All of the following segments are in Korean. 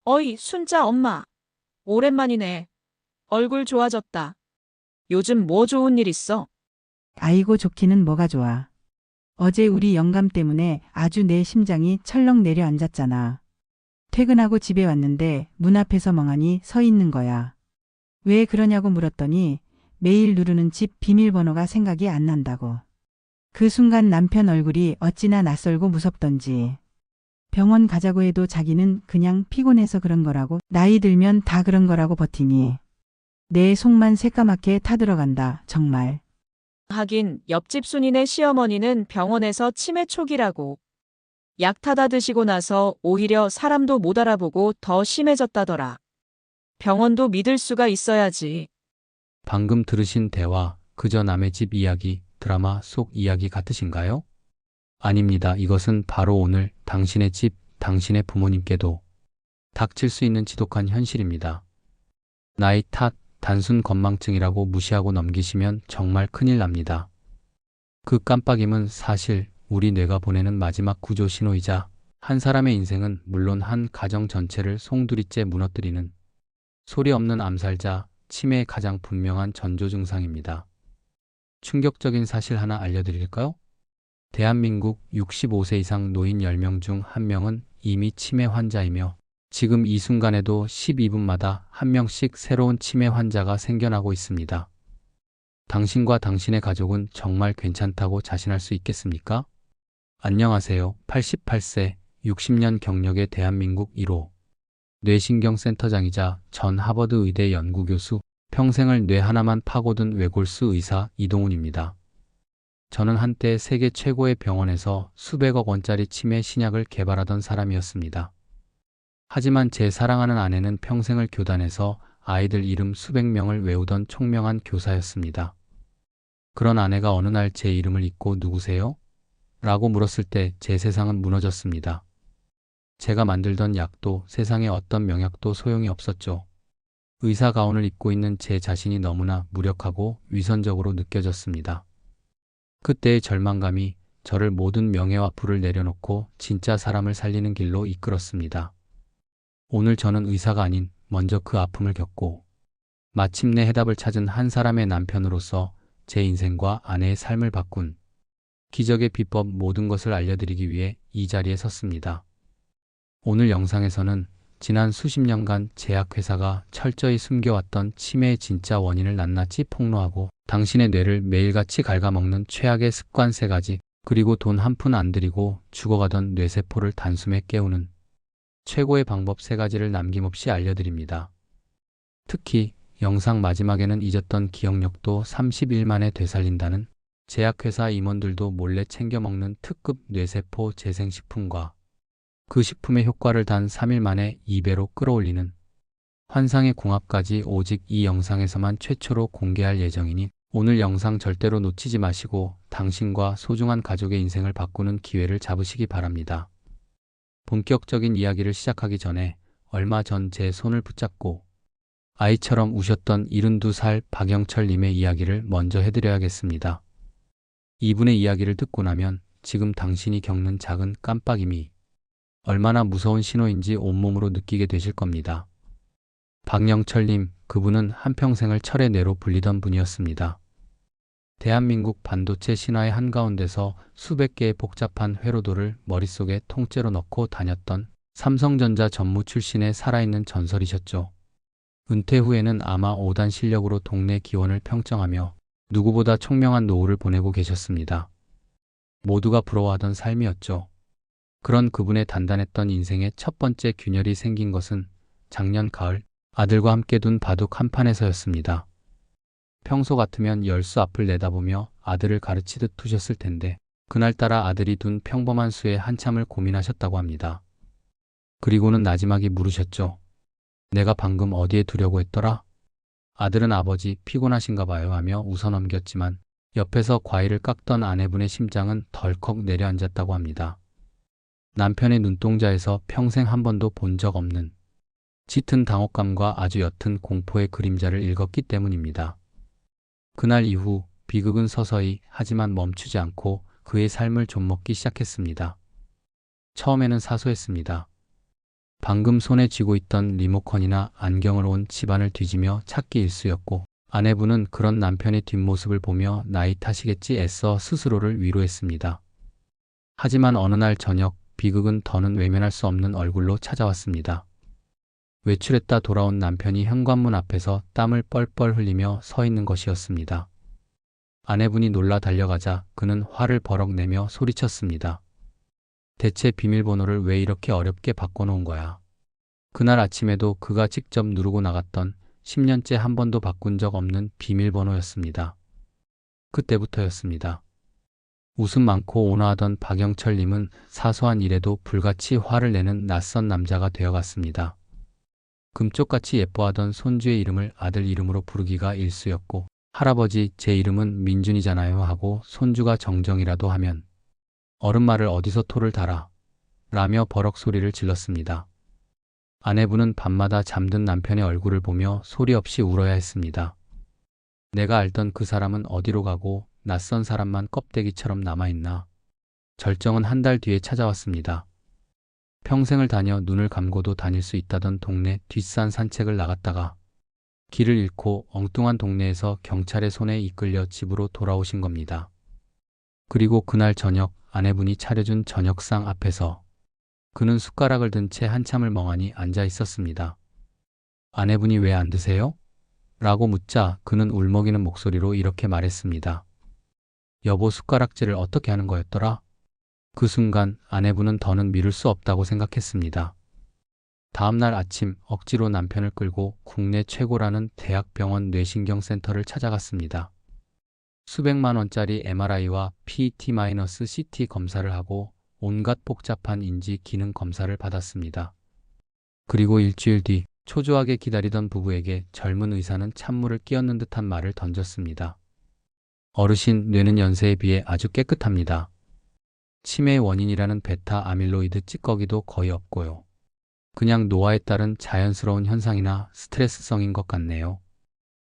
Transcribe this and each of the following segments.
어이, 순자 엄마. 오랜만이네. 얼굴 좋아졌다. 요즘 뭐 좋은 일 있어? 아이고 좋기는 뭐가 좋아. 어제 우리 영감 때문에 아주 내 심장이 철렁 내려앉았잖아. 퇴근하고 집에 왔는데 문 앞에서 멍하니 서 있는 거야. 왜 그러냐고 물었더니 매일 누르는 집 비밀번호가 생각이 안 난다고. 그 순간 남편 얼굴이 어찌나 낯설고 무섭던지. 병원 가자고 해도 자기는 그냥 피곤해서 그런 거라고, 나이 들면 다 그런 거라고 버티니. 내 속만 새까맣게 타들어간다, 정말. 하긴 옆집 순이네 시어머니는 병원에서 치매 초기라고. 약 타다 드시고 나서 오히려 사람도 못 알아보고 더 심해졌다더라. 병원도 믿을 수가 있어야지. 방금 들으신 대화, 그저 남의 집 이야기, 드라마 속 이야기 같으신가요? 아닙니다. 이것은 바로 오늘 당신의 집, 당신의 부모님께도 닥칠 수 있는 지독한 현실입니다. 나이 탓, 단순 건망증이라고 무시하고 넘기시면 정말 큰일 납니다. 그 깜빡임은 사실 우리 뇌가 보내는 마지막 구조 신호이자 한 사람의 인생은 물론 한 가정 전체를 송두리째 무너뜨리는 소리 없는 암살자, 치매의 가장 분명한 전조 증상입니다. 충격적인 사실 하나 알려드릴까요? 대한민국 65세 이상 노인 10명 중 1명은 이미 치매 환자이며 지금 이 순간에도 12분마다 1명씩 새로운 치매 환자가 생겨나고 있습니다. 당신과 당신의 가족은 정말 괜찮다고 자신할 수 있겠습니까? 안녕하세요. 88세, 60년 경력의 대한민국 1호 뇌신경센터장이자 전 하버드 의대 연구교수, 평생을 뇌 하나만 파고든 외골수 의사 이동훈입니다. 저는 한때 세계 최고의 병원에서 수백억 원짜리 치매 신약을 개발하던 사람이었습니다. 하지만 제 사랑하는 아내는 평생을 교단에서 아이들 이름 수백 명을 외우던 총명한 교사였습니다. 그런 아내가 어느 날 제 이름을 잊고 누구세요? 라고 물었을 때 제 세상은 무너졌습니다. 제가 만들던 약도 세상의 어떤 명약도 소용이 없었죠. 의사 가운을 입고 있는 제 자신이 너무나 무력하고 위선적으로 느껴졌습니다. 그때의 절망감이 저를 모든 명예와 부를 내려놓고 진짜 사람을 살리는 길로 이끌었습니다. 오늘 저는 의사가 아닌 먼저 그 아픔을 겪고 마침내 해답을 찾은 한 사람의 남편으로서 제 인생과 아내의 삶을 바꾼 기적의 비법 모든 것을 알려드리기 위해 이 자리에 섰습니다. 오늘 영상에서는 지난 수십 년간 제약회사가 철저히 숨겨왔던 치매의 진짜 원인을 낱낱이 폭로하고 당신의 뇌를 매일같이 갉아먹는 최악의 습관 3가지, 그리고 돈 한 푼 안 들이고 죽어가던 뇌세포를 단숨에 깨우는 최고의 방법 3가지를 남김없이 알려드립니다. 특히 영상 마지막에는 잊었던 기억력도 30일 만에 되살린다는 제약회사 임원들도 몰래 챙겨 먹는 특급 뇌세포 재생식품과 그 식품의 효과를 단 3일 만에 2배로 끌어올리는 환상의 궁합까지 오직 이 영상에서만 최초로 공개할 예정이니 오늘 영상 절대로 놓치지 마시고 당신과 소중한 가족의 인생을 바꾸는 기회를 잡으시기 바랍니다. 본격적인 이야기를 시작하기 전에 얼마 전 제 손을 붙잡고 아이처럼 우셨던 72살 박영철님의 이야기를 먼저 해드려야겠습니다. 이분의 이야기를 듣고 나면 지금 당신이 겪는 작은 깜빡임이 얼마나 무서운 신호인지 온몸으로 느끼게 되실 겁니다. 박영철님, 그분은 한평생을 철의 뇌로 불리던 분이었습니다. 대한민국 반도체 신화의 한가운데서 수백 개의 복잡한 회로도를 머릿속에 통째로 넣고 다녔던 삼성전자 전무 출신의 살아있는 전설이셨죠. 은퇴 후에는 아마 5단 실력으로 동네 기원을 평정하며 누구보다 총명한 노후를 보내고 계셨습니다. 모두가 부러워하던 삶이었죠. 그런 그분의 단단했던 인생의 첫 번째 균열이 생긴 것은 작년 가을 아들과 함께 둔 바둑 한 판에서였습니다. 평소 같으면 열수 앞을 내다보며 아들을 가르치듯 두셨을 텐데 그날따라 아들이 둔 평범한 수에 한참을 고민하셨다고 합니다. 그리고는 나지막이 물으셨죠. 내가 방금 어디에 두려고 했더라? 아들은 아버지 피곤하신가 봐요 하며 웃어넘겼지만 옆에서 과일을 깎던 아내분의 심장은 덜컥 내려앉았다고 합니다. 남편의 눈동자에서 평생 한 번도 본 적 없는 짙은 당혹감과 아주 옅은 공포의 그림자를 읽었기 때문입니다. 그날 이후 비극은 서서히 하지만 멈추지 않고 그의 삶을 좀먹기 시작했습니다. 처음에는 사소했습니다. 방금 손에 쥐고 있던 리모컨이나 안경을 온 집안을 뒤지며 찾기 일쑤였고 아내분은 그런 남편의 뒷모습을 보며 나이 탓이겠지 애써 스스로를 위로했습니다. 하지만 어느 날 저녁 비극은 더는 외면할 수 없는 얼굴로 찾아왔습니다. 외출했다 돌아온 남편이 현관문 앞에서 땀을 뻘뻘 흘리며 서 있는 것이었습니다. 아내분이 놀라 달려가자 그는 화를 버럭 내며 소리쳤습니다. 대체 비밀번호를 왜 이렇게 어렵게 바꿔놓은 거야? 그날 아침에도 그가 직접 누르고 나갔던 10년째 한 번도 바꾼 적 없는 비밀번호였습니다. 그때부터였습니다. 웃음 많고 온화하던 박영철님은 사소한 일에도 불같이 화를 내는 낯선 남자가 되어갔습니다. 금쪽같이 예뻐하던 손주의 이름을 아들 이름으로 부르기가 일쑤였고 할아버지 제 이름은 민준이잖아요 하고 손주가 정정이라도 하면 어른 말을 어디서 토를 달아 라며 버럭 소리를 질렀습니다. 아내분은 밤마다 잠든 남편의 얼굴을 보며 소리 없이 울어야 했습니다. 내가 알던 그 사람은 어디로 가고 낯선 사람만 껍데기처럼 남아있나. 절정은 한 달 뒤에 찾아왔습니다. 평생을 다녀 눈을 감고도 다닐 수 있다던 동네 뒷산 산책을 나갔다가 길을 잃고 엉뚱한 동네에서 경찰의 손에 이끌려 집으로 돌아오신 겁니다. 그리고 그날 저녁 아내분이 차려준 저녁상 앞에서 그는 숟가락을 든 채 한참을 멍하니 앉아 있었습니다. 아내분이 왜 안 드세요? 라고 묻자 그는 울먹이는 목소리로 이렇게 말했습니다. 여보 숟가락질을 어떻게 하는 거였더라? 그 순간 아내분은 더는 미룰 수 없다고 생각했습니다. 다음날 아침 억지로 남편을 끌고 국내 최고라는 대학병원 뇌신경센터를 찾아갔습니다. 수백만 원짜리 MRI와 PET-CT 검사를 하고 온갖 복잡한 인지 기능 검사를 받았습니다. 그리고 일주일 뒤 초조하게 기다리던 부부에게 젊은 의사는 찬물을 끼얹는 듯한 말을 던졌습니다. 어르신 뇌는 연세에 비해 아주 깨끗합니다. 치매의 원인이라는 베타 아밀로이드 찌꺼기도 거의 없고요. 그냥 노화에 따른 자연스러운 현상이나 스트레스성인 것 같네요.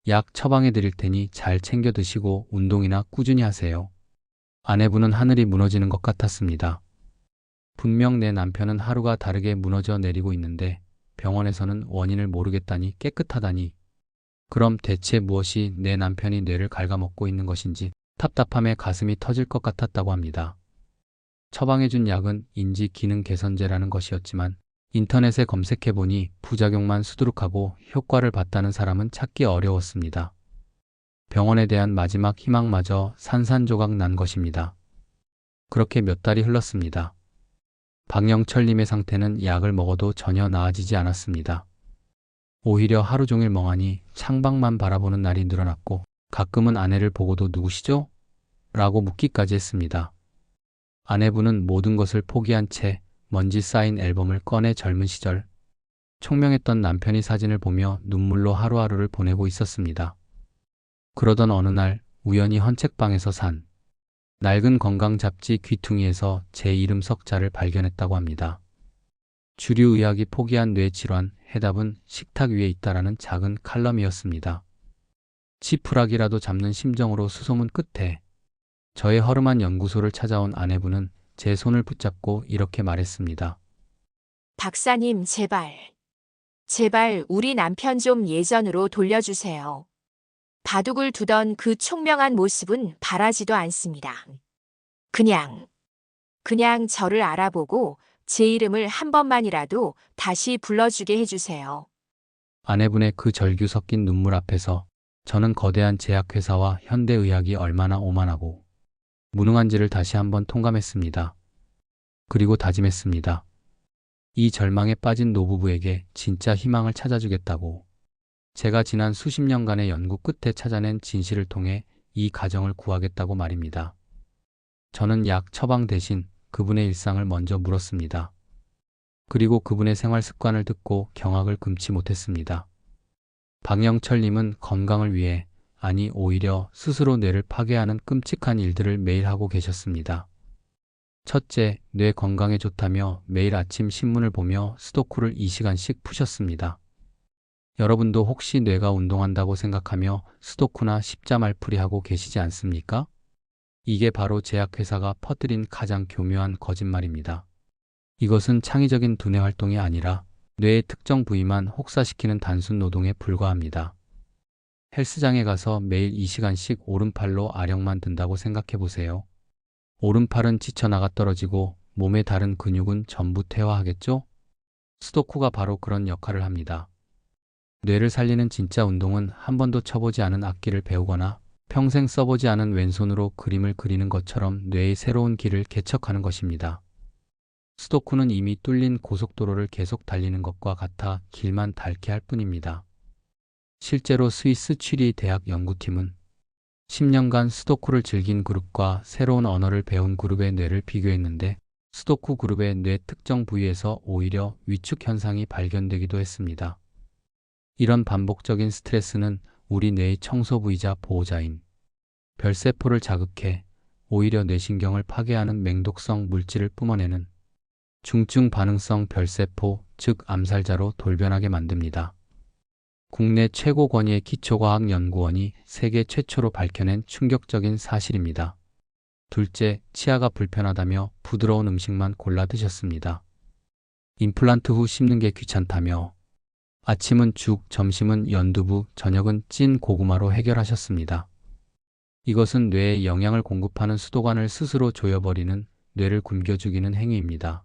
약 처방해 드릴 테니 잘 챙겨 드시고 운동이나 꾸준히 하세요. 아내분은 하늘이 무너지는 것 같았습니다. 분명 내 남편은 하루가 다르게 무너져 내리고 있는데 병원에서는 원인을 모르겠다니 깨끗하다니. 그럼 대체 무엇이 내 남편이 뇌를 갉아먹고 있는 것인지 답답함에 가슴이 터질 것 같았다고 합니다. 처방해준 약은 인지 기능 개선제라는 것이었지만 인터넷에 검색해보니 부작용만 수두룩하고 효과를 봤다는 사람은 찾기 어려웠습니다. 병원에 대한 마지막 희망마저 산산조각 난 것입니다. 그렇게 몇 달이 흘렀습니다. 박영철님의 상태는 약을 먹어도 전혀 나아지지 않았습니다. 오히려 하루 종일 멍하니 창밖만 바라보는 날이 늘어났고 가끔은 아내를 보고도 누구시죠? 라고 묻기까지 했습니다. 아내분은 모든 것을 포기한 채 먼지 쌓인 앨범을 꺼내 젊은 시절 총명했던 남편의 사진을 보며 눈물로 하루하루를 보내고 있었습니다. 그러던 어느 날 우연히 헌책방에서 산 낡은 건강 잡지 귀퉁이에서 제 이름 석자를 발견했다고 합니다. 주류 의학이 포기한 뇌질환 해답은 식탁 위에 있다라는 작은 칼럼이었습니다. 지푸라기라도 잡는 심정으로 수소문 끝에 저의 허름한 연구소를 찾아온 아내분은 제 손을 붙잡고 이렇게 말했습니다. 박사님, 제발 우리 남편 좀 예전으로 돌려주세요. 바둑을 두던 그 총명한 모습은 바라지도 않습니다. 그냥 저를 알아보고 제 이름을 한 번만이라도 다시 불러주게 해주세요. 아내분의 그 절규 섞인 눈물 앞에서 저는 거대한 제약회사와 현대의학이 얼마나 오만하고 무능한지를 다시 한번 통감했습니다. 그리고 다짐했습니다. 이 절망에 빠진 노부부에게 진짜 희망을 찾아주겠다고. 제가 지난 수십 년간의 연구 끝에 찾아낸 진실을 통해 이 가정을 구하겠다고 말입니다. 저는 약 처방 대신 그분의 일상을 먼저 물었습니다. 그리고 그분의 생활 습관을 듣고 경악을 금치 못했습니다. 박영철님은 건강을 위해, 아니 오히려 스스로 뇌를 파괴하는 끔찍한 일들을 매일 하고 계셨습니다. 첫째, 뇌 건강에 좋다며 매일 아침 신문을 보며 스도쿠를 2시간씩 푸셨습니다. 여러분도 혹시 뇌가 운동한다고 생각하며 스도쿠나 십자말풀이 하고 계시지 않습니까? 이게 바로 제약회사가 퍼뜨린 가장 교묘한 거짓말입니다. 이것은 창의적인 두뇌 활동이 아니라 뇌의 특정 부위만 혹사시키는 단순 노동에 불과합니다. 헬스장에 가서 매일 2시간씩 오른팔로 아령만 든다고 생각해 보세요. 오른팔은 지쳐나가 떨어지고 몸의 다른 근육은 전부 퇴화하겠죠? 수도쿠가 바로 그런 역할을 합니다. 뇌를 살리는 진짜 운동은 한 번도 쳐보지 않은 악기를 배우거나 평생 써보지 않은 왼손으로 그림을 그리는 것처럼 뇌의 새로운 길을 개척하는 것입니다. 수도쿠는 이미 뚫린 고속도로를 계속 달리는 것과 같아 길만 닳게 할 뿐입니다. 실제로 스위스 취리 대학 연구팀은 10년간 수도쿠를 즐긴 그룹과 새로운 언어를 배운 그룹의 뇌를 비교했는데 수도쿠 그룹의 뇌 특정 부위에서 오히려 위축 현상이 발견되기도 했습니다. 이런 반복적인 스트레스는 우리 뇌의 청소 부위자 보호자인 별세포를 자극해 오히려 뇌신경을 파괴하는 맹독성 물질을 뿜어내는 중증 반응성 별세포, 즉 암살자로 돌변하게 만듭니다. 국내 최고 권위의 기초과학연구원이 세계 최초로 밝혀낸 충격적인 사실입니다. 둘째, 치아가 불편하다며 부드러운 음식만 골라 드셨습니다. 임플란트 후 씹는 게 귀찮다며 아침은 죽, 점심은 연두부, 저녁은 찐 고구마로 해결하셨습니다. 이것은 뇌에 영양을 공급하는 수도관을 스스로 조여버리는 뇌를 굶겨 죽이는 행위입니다.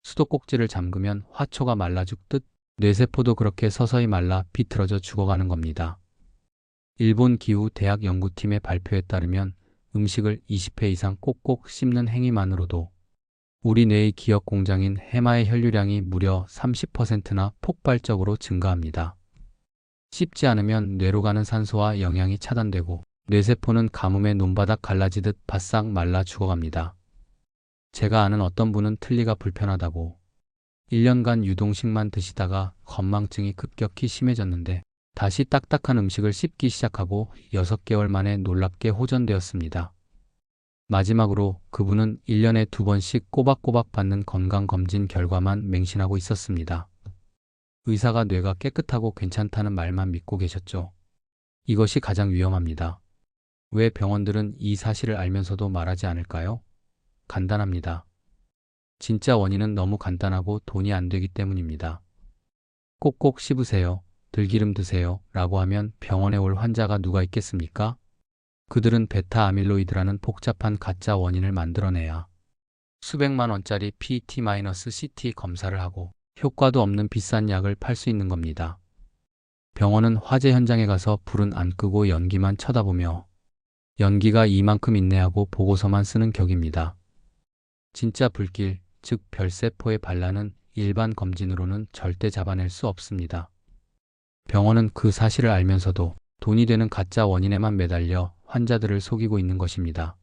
수도꼭지를 잠그면 화초가 말라 죽듯 뇌세포도 그렇게 서서히 말라 비틀어져 죽어가는 겁니다. 일본 기후 대학 연구팀의 발표에 따르면 음식을 20회 이상 꼭꼭 씹는 행위만으로도 우리 뇌의 기억 공장인 해마의 혈류량이 무려 30%나 폭발적으로 증가합니다. 씹지 않으면 뇌로 가는 산소와 영양이 차단되고 뇌세포는 가뭄에 논바닥 갈라지듯 바싹 말라 죽어갑니다. 제가 아는 어떤 분은 틀니가 불편하다고 1년간 유동식만 드시다가 건망증이 급격히 심해졌는데 다시 딱딱한 음식을 씹기 시작하고 6개월 만에 놀랍게 호전되었습니다. 마지막으로 그분은 1년에 2번씩 꼬박꼬박 받는 건강검진 결과만 맹신하고 있었습니다. 의사가 뇌가 깨끗하고 괜찮다는 말만 믿고 계셨죠. 이것이 가장 위험합니다. 왜 병원들은 이 사실을 알면서도 말하지 않을까요? 간단합니다. 진짜 원인은 너무 간단하고 돈이 안 되기 때문입니다. 꼭꼭 씹으세요. 들기름 드세요. 라고 하면 병원에 올 환자가 누가 있겠습니까? 그들은 베타 아밀로이드라는 복잡한 가짜 원인을 만들어내야 수백만 원짜리 PET-CT 검사를 하고 효과도 없는 비싼 약을 팔 수 있는 겁니다. 병원은 화재 현장에 가서 불은 안 끄고 연기만 쳐다보며 연기가 이만큼 인내하고 보고서만 쓰는 격입니다. 진짜 불길, 즉 별세포의 반란은 일반 검진으로는 절대 잡아낼 수 없습니다. 병원은 그 사실을 알면서도 돈이 되는 가짜 원인에만 매달려 환자들을 속이고 있는 것입니다.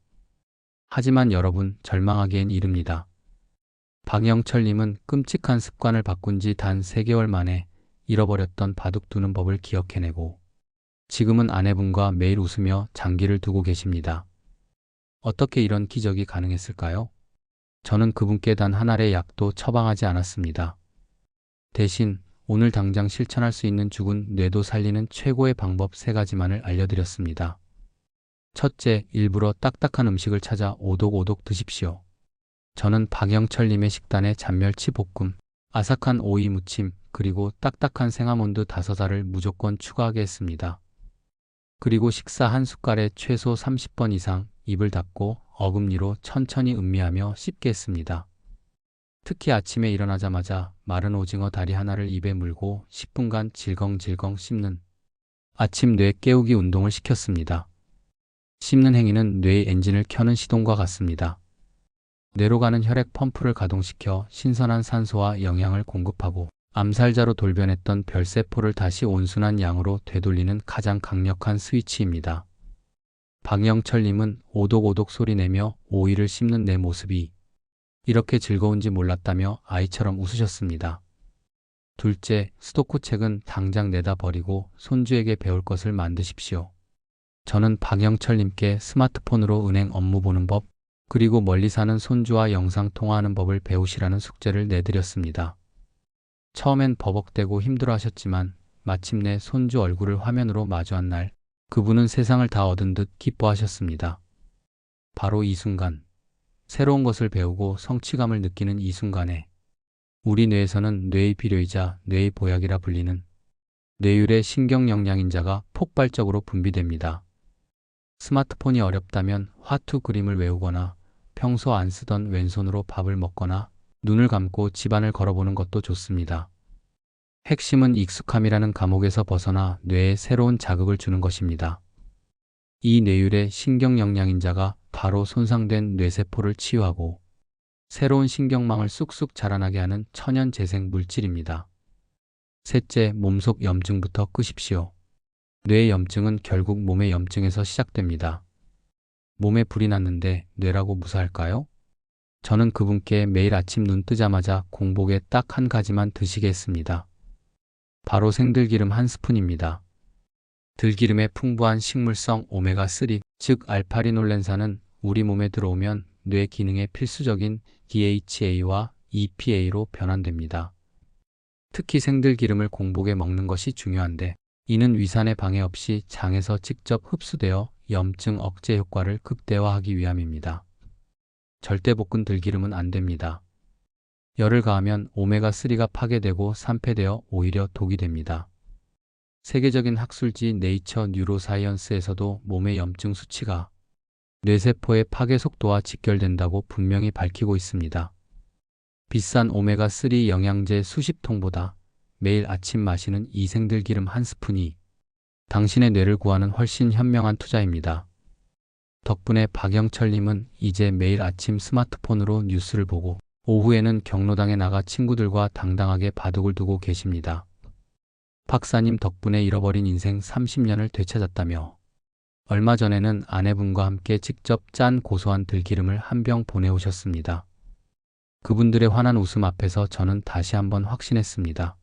하지만 여러분, 절망하기엔 이릅니다. 박영철님은 끔찍한 습관을 바꾼 지 단 3개월 만에 잃어버렸던 바둑 두는 법을 기억해내고 지금은 아내분과 매일 웃으며 장기를 두고 계십니다. 어떻게 이런 기적이 가능했을까요? 저는 그분께 단 한 알의 약도 처방하지 않았습니다. 대신 오늘 당장 실천할 수 있는 죽은 뇌도 살리는 최고의 방법 3가지만을 알려드렸습니다. 첫째, 일부러 딱딱한 음식을 찾아 오독오독 드십시오. 저는 박영철님의 식단에 잔멸치 볶음, 아삭한 오이 무침, 그리고 딱딱한 생아몬드 5알을 무조건 추가하게 했습니다. 그리고 식사 한 숟갈에 최소 30번 이상 입을 닫고 어금니로 천천히 음미하며 씹게 했습니다. 특히 아침에 일어나자마자 마른 오징어 다리 하나를 입에 물고 10분간 질겅질겅 씹는 아침 뇌 깨우기 운동을 시켰습니다. 씹는 행위는 뇌의 엔진을 켜는 시동과 같습니다. 뇌로 가는 혈액 펌프를 가동시켜 신선한 산소와 영양을 공급하고 암살자로 돌변했던 별세포를 다시 온순한 양으로 되돌리는 가장 강력한 스위치입니다. 박영철님은 오독오독 소리 내며 오이를 씹는 내 모습이 이렇게 즐거운지 몰랐다며 아이처럼 웃으셨습니다. 둘째, 수도쿠 책은 당장 내다 버리고 손주에게 배울 것을 만드십시오. 저는 박영철님께 스마트폰으로 은행 업무 보는 법, 그리고 멀리 사는 손주와 영상통화하는 법을 배우시라는 숙제를 내드렸습니다. 처음엔 버벅대고 힘들어하셨지만 마침내 손주 얼굴을 화면으로 마주한 날 그분은 세상을 다 얻은 듯 기뻐하셨습니다. 바로 이 순간, 새로운 것을 배우고 성취감을 느끼는 이 순간에 우리 뇌에서는 뇌의 비료이자 뇌의 보약이라 불리는 뇌율의 신경영양인자가 폭발적으로 분비됩니다. 스마트폰이 어렵다면 화투 그림을 외우거나 평소 안 쓰던 왼손으로 밥을 먹거나 눈을 감고 집안을 걸어보는 것도 좋습니다. 핵심은 익숙함이라는 감옥에서 벗어나 뇌에 새로운 자극을 주는 것입니다. 이 뇌율의 신경영양인자가 바로 손상된 뇌세포를 치유하고 새로운 신경망을 쑥쑥 자라나게 하는 천연 재생 물질입니다. 셋째, 몸속 염증부터 끄십시오. 뇌 염증은 결국 몸의 염증에서 시작됩니다. 몸에 불이 났는데 뇌라고 무사할까요? 저는 그분께 매일 아침 눈 뜨자마자 공복에 딱 한 가지만 드시게 했습니다. 바로 생들기름 한 스푼입니다. 들기름의 풍부한 식물성 오메가3, 즉 알파리놀렌산은 우리 몸에 들어오면 뇌 기능에 필수적인 DHA와 EPA로 변환됩니다. 특히 생들기름을 공복에 먹는 것이 중요한데 이는 위산의 방해 없이 장에서 직접 흡수되어 염증 억제 효과를 극대화하기 위함입니다. 절대 볶은 들기름은 안 됩니다. 열을 가하면 오메가3가 파괴되고 산패되어 오히려 독이 됩니다. 세계적인 학술지 네이처 뉴로사이언스에서도 몸의 염증 수치가 뇌세포의 파괴 속도와 직결된다고 분명히 밝히고 있습니다. 비싼 오메가3 영양제 수십 통보다 매일 아침 마시는 이 생들기름 한 스푼이 당신의 뇌를 구하는 훨씬 현명한 투자입니다. 덕분에 박영철님은 이제 매일 아침 스마트폰으로 뉴스를 보고 오후에는 경로당에 나가 친구들과 당당하게 바둑을 두고 계십니다. 박사님 덕분에 잃어버린 인생 30년을 되찾았다며 얼마 전에는 아내분과 함께 직접 짠 고소한 들기름을 한 병 보내오셨습니다. 그분들의 환한 웃음 앞에서 저는 다시 한번 확신했습니다.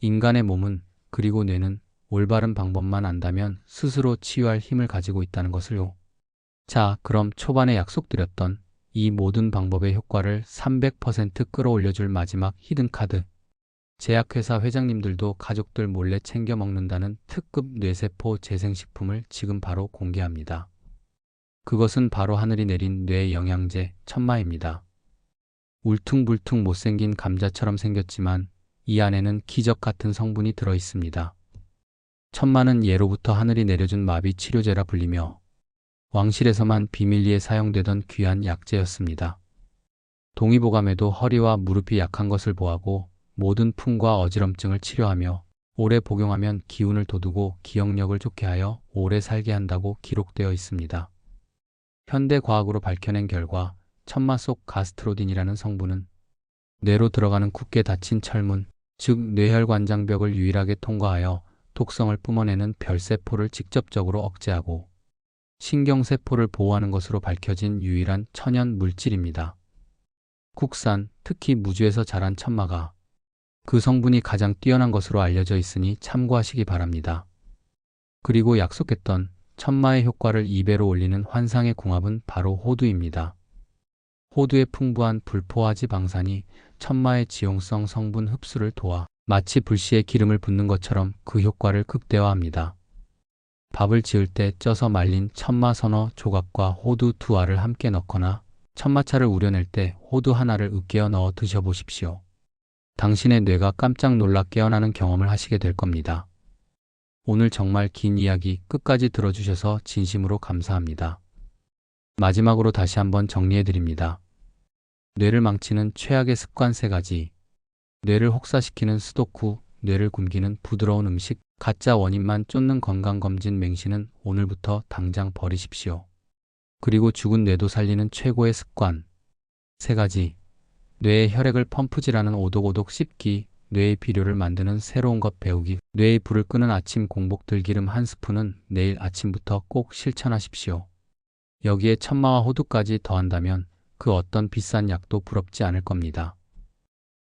인간의 몸은 그리고 뇌는 올바른 방법만 안다면 스스로 치유할 힘을 가지고 있다는 것을요. 자, 그럼 초반에 약속드렸던 이 모든 방법의 효과를 300% 끌어올려줄 마지막 히든카드. 제약회사 회장님들도 가족들 몰래 챙겨 먹는다는 특급 뇌세포 재생식품을 지금 바로 공개합니다. 그것은 바로 하늘이 내린 뇌 영양제 천마입니다. 울퉁불퉁 못생긴 감자처럼 생겼지만 이 안에는 기적 같은 성분이 들어 있습니다. 천마는 예로부터 하늘이 내려준 마비 치료제라 불리며 왕실에서만 비밀리에 사용되던 귀한 약재였습니다. 동의보감에도 허리와 무릎이 약한 것을 보하고 모든 풍과 어지럼증을 치료하며 오래 복용하면 기운을 돋우고 기억력을 좋게 하여 오래 살게 한다고 기록되어 있습니다. 현대 과학으로 밝혀낸 결과 천마 속 가스트로딘이라는 성분은 뇌로 들어가는 굳게 닫힌 철문, 즉 뇌혈관장벽을 유일하게 통과하여 독성을 뿜어내는 별세포를 직접적으로 억제하고 신경세포를 보호하는 것으로 밝혀진 유일한 천연 물질입니다. 국산, 특히 무주에서 자란 천마가 그 성분이 가장 뛰어난 것으로 알려져 있으니 참고하시기 바랍니다. 그리고 약속했던 천마의 효과를 2배로 올리는 환상의 궁합은 바로 호두입니다. 호두의 풍부한 불포화지 방산이 천마의 지용성 성분 흡수를 도와 마치 불씨에 기름을 붓는 것처럼 그 효과를 극대화합니다. 밥을 지을 때 쪄서 말린 천마 서너 조각과 호두 2알을 함께 넣거나 천마차를 우려낼 때 호두 하나를 으깨어 넣어 드셔보십시오. 당신의 뇌가 깜짝 놀라 깨어나는 경험을 하시게 될 겁니다. 오늘 정말 긴 이야기 끝까지 들어주셔서 진심으로 감사합니다. 마지막으로 다시 한번 정리해드립니다. 뇌를 망치는 최악의 습관 3가지. 뇌를 혹사시키는 스도쿠, 뇌를 굶기는 부드러운 음식, 가짜 원인만 쫓는 건강검진 맹신은 오늘부터 당장 버리십시오. 그리고 죽은 뇌도 살리는 최고의 습관 3가지. 뇌의 혈액을 펌프질하는 오독오독 씹기, 뇌의 비료를 만드는 새로운 것 배우기, 뇌의 불을 끄는 아침 공복 들기름 한 스푼은 내일 아침부터 꼭 실천하십시오. 여기에 천마와 호두까지 더한다면 그 어떤 비싼 약도 부럽지 않을 겁니다.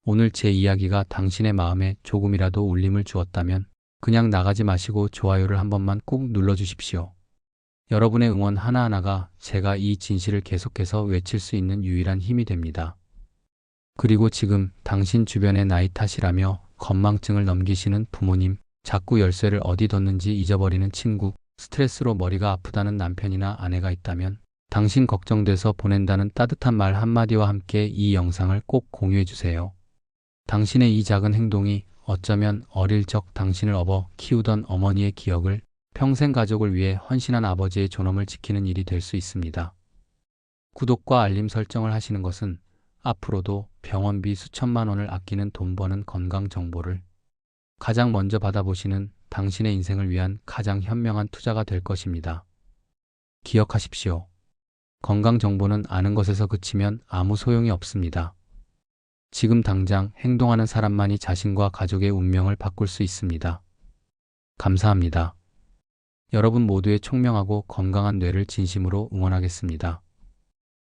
오늘 제 이야기가 당신의 마음에 조금이라도 울림을 주었다면 그냥 나가지 마시고 좋아요를 한 번만 꾹 눌러주십시오. 여러분의 응원 하나하나가 제가 이 진실을 계속해서 외칠 수 있는 유일한 힘이 됩니다. 그리고 지금 당신 주변의 나이 탓이라며 건망증을 넘기시는 부모님, 자꾸 열쇠를 어디 뒀는지 잊어버리는 친구, 스트레스로 머리가 아프다는 남편이나 아내가 있다면 당신 걱정돼서 보낸다는 따뜻한 말 한마디와 함께 이 영상을 꼭 공유해주세요. 당신의 이 작은 행동이 어쩌면 어릴 적 당신을 업어 키우던 어머니의 기억을, 평생 가족을 위해 헌신한 아버지의 존엄을 지키는 일이 될 수 있습니다. 구독과 알림 설정을 하시는 것은 앞으로도 병원비 수천만 원을 아끼는 돈 버는 건강 정보를 가장 먼저 받아보시는 당신의 인생을 위한 가장 현명한 투자가 될 것입니다. 기억하십시오. 건강 정보는 아는 것에서 그치면 아무 소용이 없습니다. 지금 당장 행동하는 사람만이 자신과 가족의 운명을 바꿀 수 있습니다. 감사합니다. 여러분 모두의 총명하고 건강한 뇌를 진심으로 응원하겠습니다.